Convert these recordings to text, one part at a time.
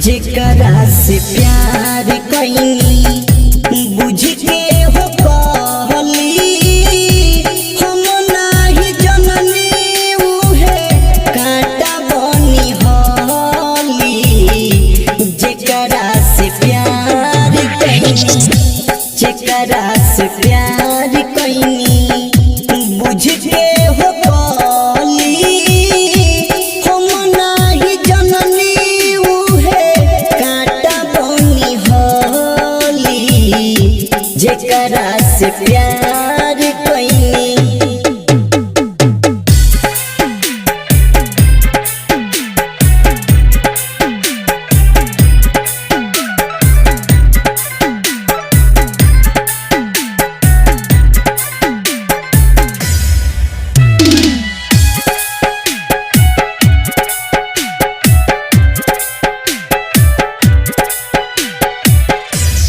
जेकरा से प्यार कईनी बुझ के हो कहली हम नाही जननी उहे कांटा बनी हली। जेकरा से प्यार कईनी जेकरा से प्यार कईनी बुझ के हो कहली हम नाही जननी जेकरा से प्यार कईनी।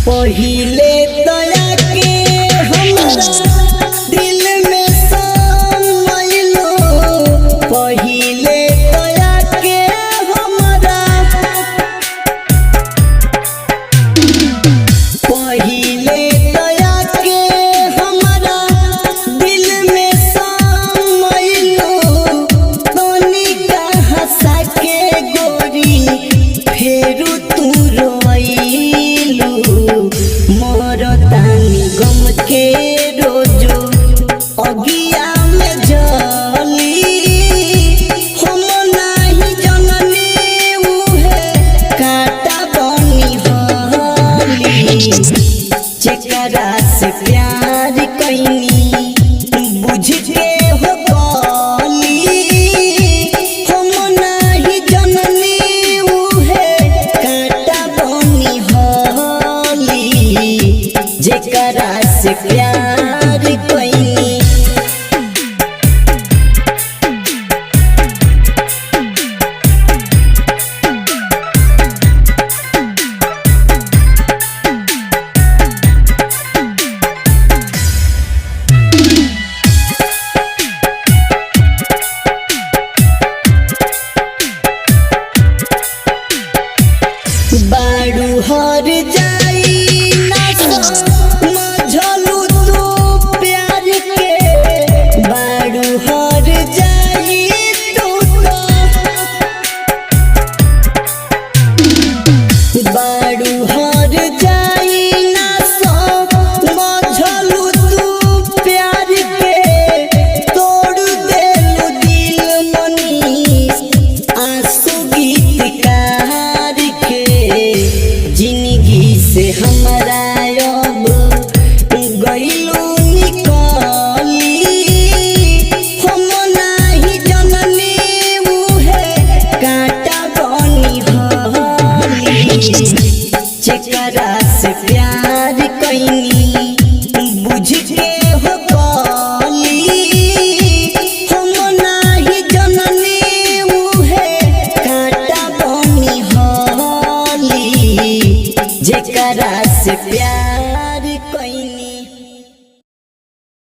पहिले दया के हमरा दिल में समाइलो, पहिले दया के हमरा पहिले दया के हमरा दिल में समाइलो। तनिका हंसा के गोरी फेरू तू रोइलू। मरतानी गम के रोजो अगिया में जली हम नाही जननी उहे कांटा बनी हली। जेकरा से प्यार कईनी बुझ के हो कहली हम नाही जननी उहे कांटा बनी हली। जेकरा से प्यार कईनी। बाड़ू हर जाई ना समझलू तू प्यार के। बाड़ू हर जाई तू बाड़ू हर जाई ना समझलू तू प्यार के। तोड़ देलू दिल मनीष आंसू गीतकार के। जिंदगी से हमरा अब गइलू निकली हम नाही जननी उहे कांटा बनी हली। जेकरा से प्यार कईनी बुझ के हो कहली हम नाही जननी उहे कांटा बनी हली। जेकरा से प्यार